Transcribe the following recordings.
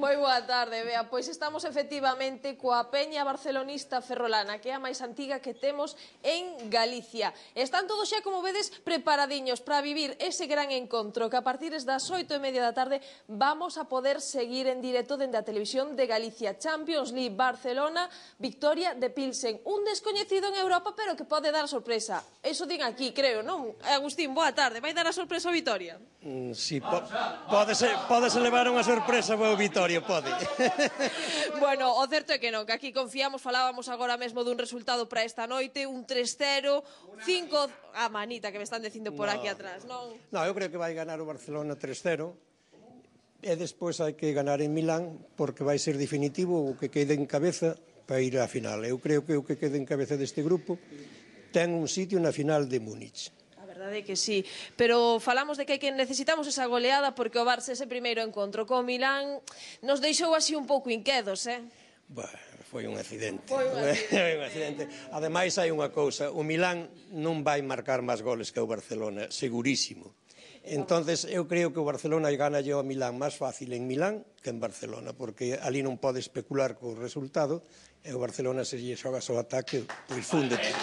Moi boa tarde, Bea. Pois estamos efectivamente coa Peña Barcelonista Ferrolana, que é a máis antiga que temos en Galicia. Están todos xa, como vedes, preparadiños para vivir ese gran encontro que a partir das 8:30 da tarde vamos a poder seguir en directo dende a Televisión de Galicia. Champions League, Barcelona, victoria de Pilsen. Un descoñecido en Europa, pero que pode dar a sorpresa. Eso din aquí, creo, non? Agustín, boa tarde. Vai dar a sorpresa a Vitoria? Si, pode levar unha sorpresa para o Vitoria, pode. Bueno, o certo é que non, que aquí confiamos, falábamos agora mesmo dun resultado para esta noite, un 3-0, 5... A manita que me están dicindo por aquí atrás, non? Non, eu creo que vai ganar o Barcelona 3-0 e despois hai que ganar en Milán porque vai ser definitivo o que quede en cabeza para ir á final. Eu creo que o que quede en cabeza deste grupo ten un sitio na final de Múnich. A verdade é que sí, pero falamos de que necesitamos esa goleada porque o Barça ese primeiro encontro con Milán nos deixou así un pouco inquedos, Bueno, foi un accidente. Foi un accidente. Ademais, hai unha cousa, o Milán non vai marcar máis goles que o Barcelona, segurísimo. Entonces, eu creo que o Barcelona gana ao Milán máis fácil en Milán que en Barcelona, porque ali non pode especular co resultado, e o Barcelona se lle xoga o ataque, pois fúndete.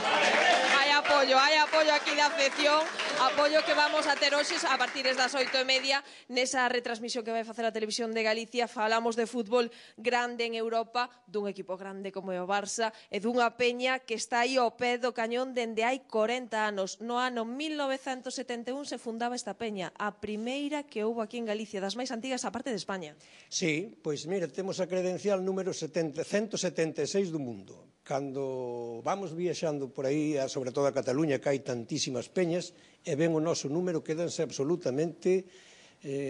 Hai apoio aquí da afección, apoio que vamos a ter hoxe a partir das 8:30 nesa retransmisión que vai facer a Televisión de Galicia. Falamos de fútbol grande en Europa, dun equipo grande como é o Barça e dunha peña que está aí ao pé do cañón dende hai 40 anos. No ano 1971 se fundaba esta peña, a primeira que houve aquí en Galicia, das máis antigas a parte de España. Sí, pois mira, temos a credencial número 176 do mundo. Cando vamos viaxando por aí, sobre todo a Cataluña, que hai tantísimas peñas, e ven o noso número, quedanse absolutamente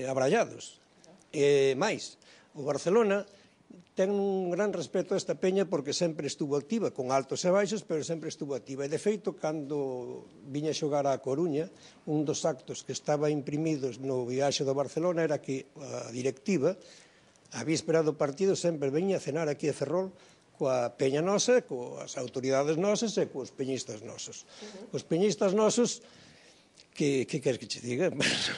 abrallados. E máis, o Barcelona ten un gran respeto a esta peña porque sempre estuvo activa, con altos e baixos, pero sempre estuvo activa. E de feito, cando viña a xogar á Coruña, un dos actos que estaba imprimidos no viaxe do Barcelona era que a directiva, a víspera do partido, sempre veña a cenar aquí a Ferrol coa peña nosa, coas autoridades nosas e coos peñistas nosos. Os peñistas nosos, que queres que che diga? Vouche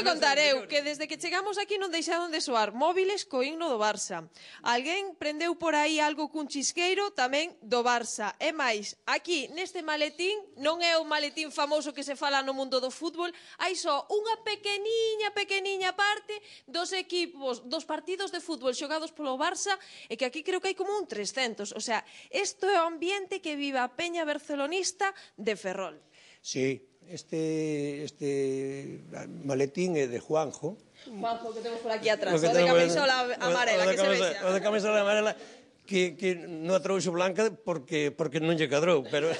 contar eu que desde que chegamos aquí non deixaron de soar móviles co himno do Barça. Alguén prendeu por aí algo cun chisqueiro tamén do Barça. E máis, aquí neste maletín, non é o maletín famoso que se fala no mundo do fútbol, hai só unha pequeniña parte dos equipos, dos partidos de fútbol xogados polo Barça e que aquí creo que hai como un 300. O sea, isto é o ambiente que vive a peña barcelonista de Ferrol. Sí, este maletín é de Juanjo. Juanjo, que temos por aquí atrás, o de camisola amarela, que se vexa. O de camisola amarela, que non a trouxo blanca porque non lle cadrou, pero...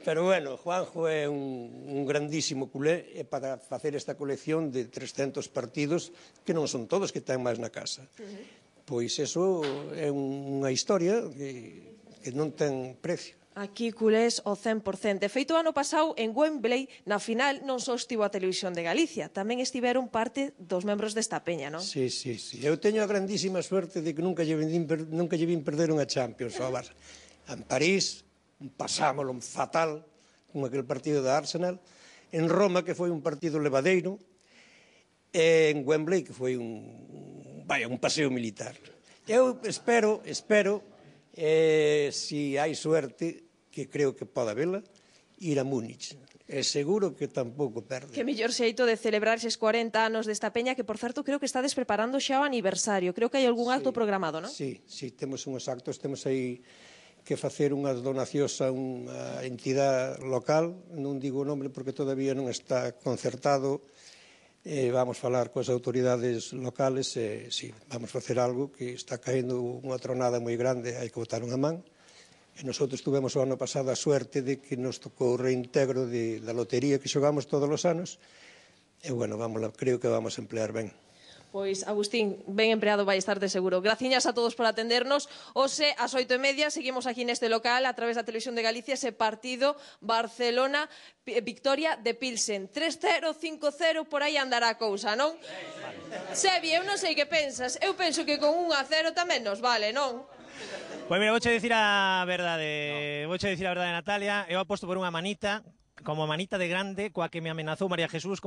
Pero bueno, Juanjo é un grandísimo culé e para facer esta colección de 300 partidos, que non son todos que ten máis na casa. Pois eso é unha historia que non ten precio. Aquí culés o 100%. De feito, o ano pasado, en Wembley, na final, non só estivo a Televisión de Galicia, tamén estiveron parte dos membros desta peña, non? Sí. Eu teño a grandísima suerte de que nunca lle vin perder unha Champions ao Barça. En París, pasámolo fatal con aquel partido da Arsenal, en Roma, que foi un partido levadeiro, e en Wembley, que foi un paseo militar. Eu espero, si hai suerte, que creo que pode habela, ir a Múnich. É seguro que tampouco perde. Que mellor xeito de celebrar eses 40 anos desta peña, que, por certo, creo que estades preparando xa o aniversario. Creo que hai algún acto programado, non? Sí, temos uns actos, temos aí que facer unhas donacións a unha entidade local, non digo o nome porque todavía non está concertado, vamos falar coas autoridades locales e sí, vamos facer algo que está caendo unha tronada moi grande, hai que botar unha man. E nosotros tuvemos o ano pasado a suerte de que nos tocou o reintegro da lotería que xogamos todos os anos e, bueno, creo que vamos a emplear ben. Pois, Agustín, ben empleado vai estar de seguro. Graciñas a todos por atendernos. Hoxe, ás 8:30, seguimos aquí neste local, a través da Televisión de Galicia, ese partido Barcelona-Victoria de Pilsen. 3-0, 5-0, por aí andará a cousa, non? Sebi, eu non sei que pensas. Eu penso que con 1-0 tamén nos vale, non? Pois mira, vouche dicir a verdade, Natalia, eu aposto por unha manita, como manita de grande, coa que me amenazou María Jesús,